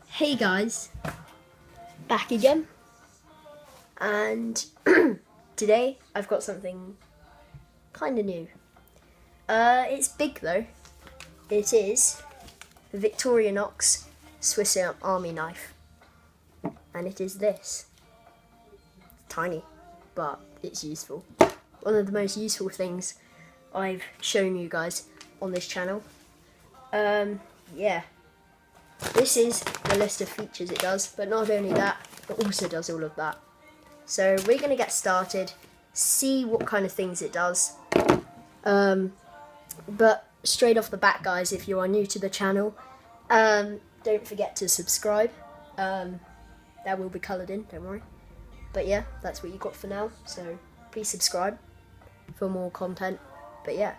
Hey guys, back again, and today I've got something kind of new. It's big though. It is the Victorinox Swiss Army knife, and it is this. It's tiny, but it's useful. One of the most useful things I've shown you guys on this channel. Yeah. This is the list of features it does, but not only that, it also does all of that. So we're going to get started, see what kind of things it does. But straight off the bat, guys, if you are new to the channel, don't forget to subscribe. That will be coloured in, don't worry. But yeah, that's what you got for now, so please subscribe for more content. But yeah,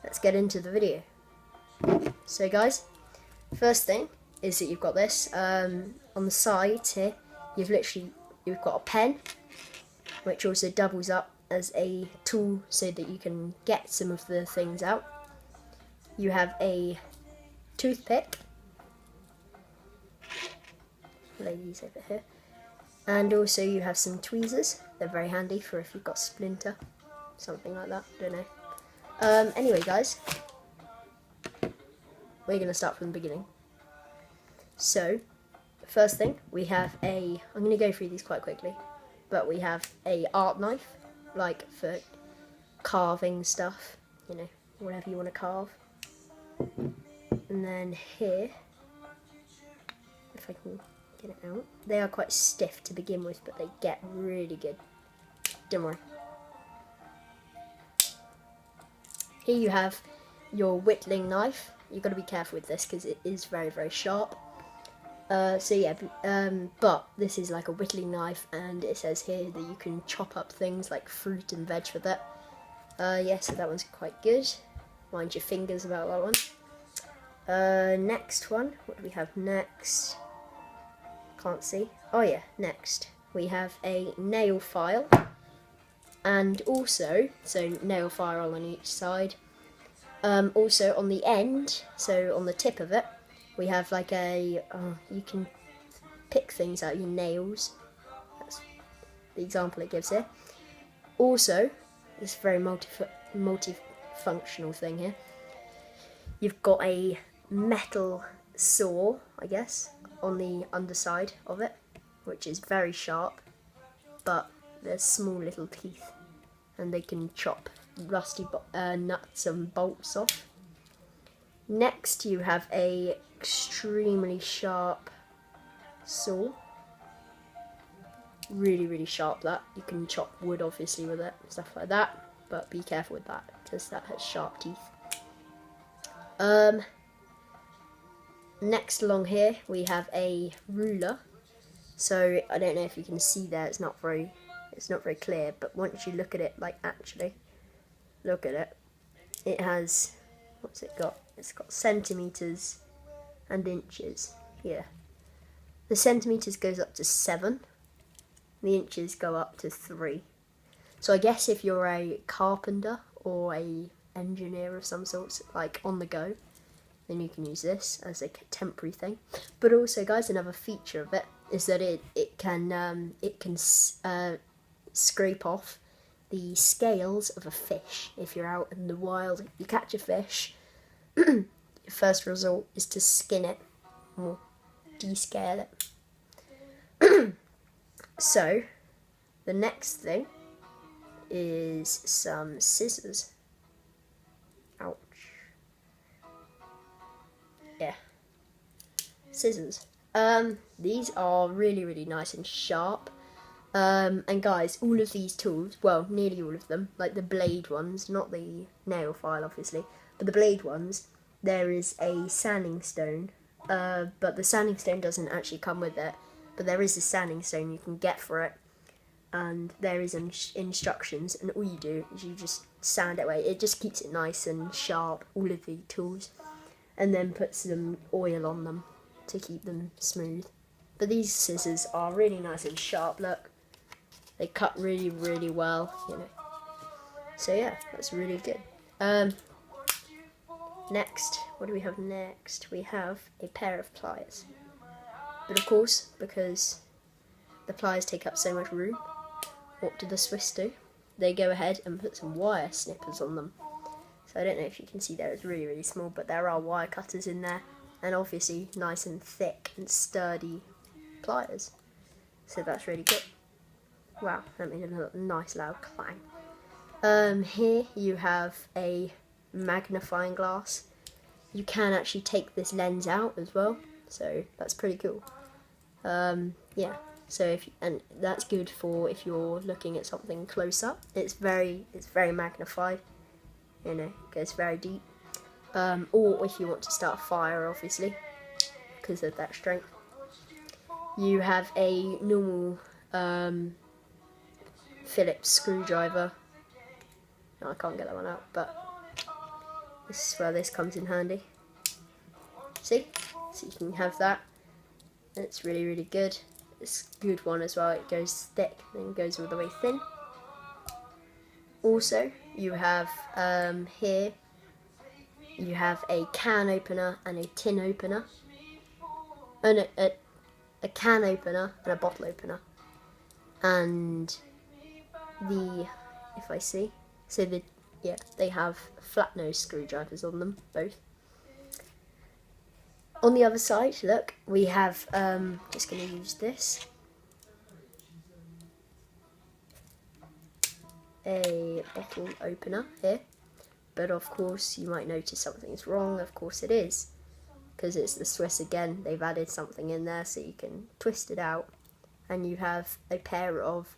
let's get into the video. So guys, first thing is that you've got this on the side here. You've got a pen, which also doubles up as a tool so that you can get some of the things out. You have a toothpick, lay these over here, and also you have some tweezers. They're very handy for if you've got splinter, something like that. Don't know. Anyway, guys, we're going to start from the beginning. So, first thing, we have I'm going to go through these quite quickly, but we have a art knife, like for carving stuff, you know, whatever you want to carve. And then here, if I can get it out, they are quite stiff to begin with, but they get really good. Don't worry. Here you have your whittling knife. You've got to be careful with this because it is very, very sharp. So yeah, but this is like a whittling knife, and it says here that you can chop up things like fruit and veg with it. Yeah, so that one's quite good. Mind your fingers about that one. Next one, what do we have next? Can't see. Oh yeah, next we have a nail file, and also, so nail file on each side. Also on the end, so on the tip of it, we have like you can pick things out, your nails. That's the example it gives here. Also, this very multifunctional thing here. You've got a metal saw, I guess, on the underside of it, which is very sharp, but there's small little teeth, and they can chop rusty nuts and bolts off. Next, you have a extremely sharp saw. Really, really sharp that. You can chop wood obviously with it, stuff like that, but be careful with that because that has sharp teeth. Next along here we have a ruler. So I don't know if you can see there, it's not very clear, but once you look at it, like actually look at it, it has, what's it got? It's got centimetres and inches here. The centimetres goes up to 7, the inches go up to 3. So I guess if you're a carpenter or a engineer of some sorts, like on the go, then you can use this as a temporary thing. But also, guys, another feature of it is that it can scrape off the scales of a fish. If you're out in the wild, you catch a fish, your first result is to skin it or descale it. So the next thing is some scissors. Ouch. Yeah, scissors. These are really, really nice and sharp. And guys, all of these tools, well, nearly all of them, like the blade ones, not the nail file obviously, but the blade ones, there is a sanding stone, but the sanding stone doesn't actually come with it, but there is a sanding stone you can get for it, and there is instructions, and all you do is you just sand it away. It just keeps it nice and sharp, all of the tools, and then put some oil on them to keep them smooth. But these scissors are really nice and sharp, look. They cut really, really well, you know. So yeah, that's really good. Next, what do we have next? We have a pair of pliers. But of course, because the pliers take up so much room, what do the Swiss do? They go ahead and put some wire snippers on them. So I don't know if you can see there, it's really, really small, but there are wire cutters in there, and obviously nice and thick and sturdy pliers. So that's really good. Wow, that made a nice loud clang. Here you have a magnifying glass. You can actually take this lens out as well, so that's pretty cool. Yeah, so and that's good for if you're looking at something close up. It's very magnified, you know, it goes very deep. Or if you want to start a fire, obviously, because of that strength. You have a normal Phillips screwdriver. No, I can't get that one out, but this is where this comes in handy. See? So you can have that. And it's really, really good. It's a good one as well. It goes thick and then goes all the way thin. Also, you have here, you have a can opener and a tin opener. Oh no, a can opener and a bottle opener. And if I see, so they have flat nose screwdrivers on them, both. On the other side, look, we have, just going to use this, a bottle opener here, but of course you might notice something's wrong. Of course it is, because it's the Swiss again. They've added something in there so you can twist it out, and you have a pair of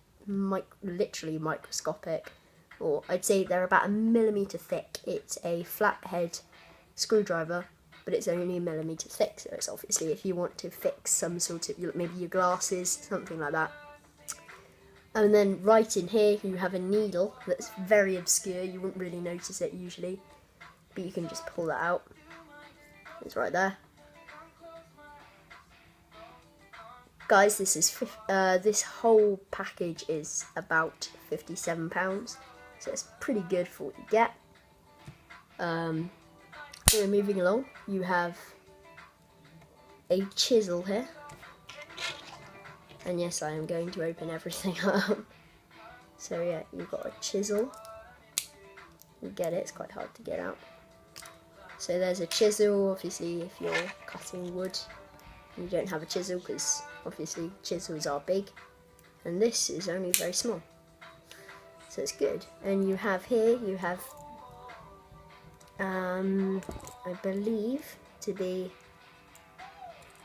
literally microscopic, or I'd say they're about 1 millimeter thick. It's a flathead screwdriver, but it's only 1 millimeter thick, so it's obviously if you want to fix some sort of, maybe your glasses, something like that. And then right in here you have a needle that's very obscure, you wouldn't really notice it usually, but you can just pull that out. It's right there. Guys, this whole package is about £57, so it's pretty good for what you get. So moving along, you have a chisel here. And yes, I am going to open everything up. So yeah, you've got a chisel. You get it, it's quite hard to get out. So there's a chisel, obviously if you're cutting wood. You don't have a chisel because obviously chisels are big. And this is only very small. So it's good. And you have here, you have, I believe to be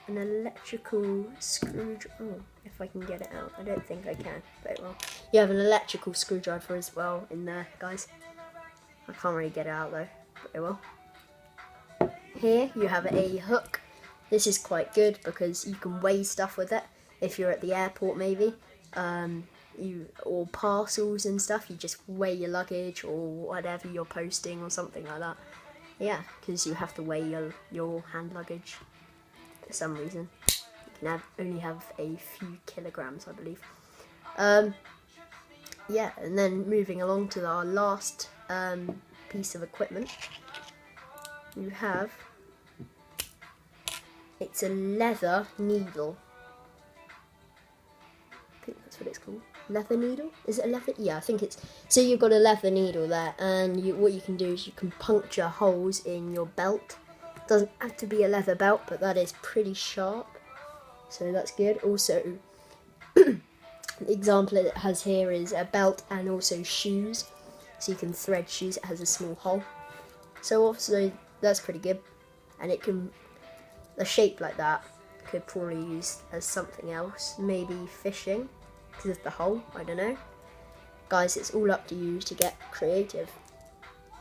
an electrical screwdriver. Oh, if I can get it out. I don't think I can, but it will. You have an electrical screwdriver as well in there, guys. I can't really get it out though, but it will. Here you have a hook. This is quite good because you can weigh stuff with it. If you're at the airport maybe, or parcels and stuff, you just weigh your luggage or whatever you're posting or something like that. Yeah, because you have to weigh your hand luggage. For some reason, you can only have a few kilograms, I believe. Yeah, and then moving along to our last piece of equipment, you have, it's a leather needle. I think that's what it's called. Leather needle? Is it a leather? Yeah, I think it's. So you've got a leather needle there, and what you can do is you can puncture holes in your belt. Doesn't have to be a leather belt, but that is pretty sharp, so that's good. Also, the example it has here is a belt and also shoes, so you can thread shoes. It has a small hole, so also that's pretty good. And it can, a shape like that could probably use as something else, maybe fishing because of the hole. I don't know, guys, it's all up to you to get creative.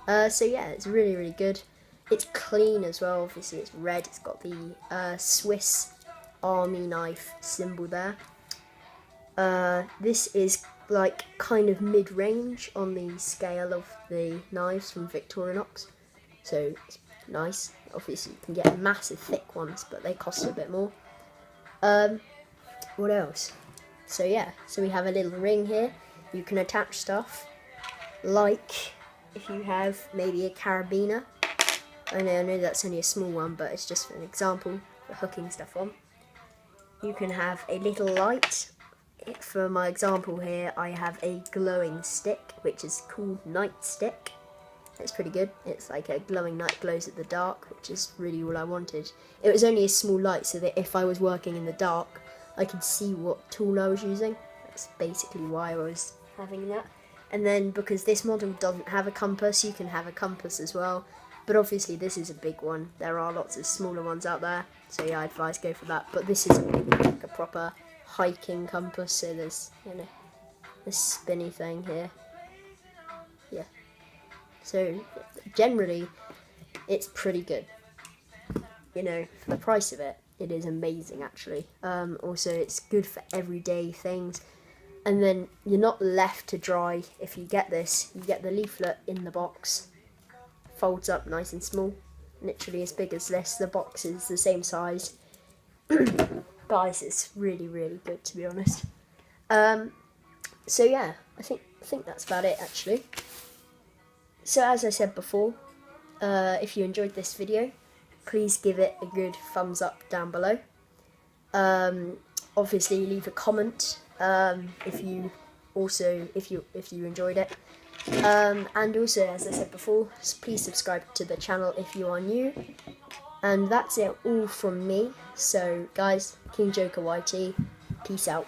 So yeah, it's really, really good. It's clean as well, obviously it's red, it's got the Swiss Army knife symbol there. This is like kind of mid-range on the scale of the knives from Victorinox, so it's nice. Obviously you can get massive thick ones, but they cost a bit more. What else? So yeah, so we have a little ring here. You can attach stuff, like if you have maybe a carabiner, I know that's only a small one, but it's just an example for hooking stuff on. You can have a little light. For my example here, I have a glowing stick, which is called Night Stick. It's pretty good. It's like a glowing light, glows at the dark, which is really all I wanted. It was only a small light so that if I was working in the dark, I could see what tool I was using. That's basically why I was having that. And then because this model doesn't have a compass, you can have a compass as well. But obviously this is a big one. There are lots of smaller ones out there, so yeah, I advise go for that. But this is like a proper hiking compass, so there's, you know, this spinny thing here. Yeah. So generally, it's pretty good. You know, for the price of it, it is amazing actually. Also, it's good for everyday things. And then you're not left to dry if you get this. You get the leaflet in the box, folds up nice and small, literally as big as this. The box is the same size. Guys, it's really, really good, to be honest. So yeah, I think that's about it actually. So as I said before, if you enjoyed this video, please give it a good thumbs up down below. Obviously leave a comment if you enjoyed it. And also, as I said before, please subscribe to the channel if you are new. And that's it all from me. So guys, King Joker YT, peace out.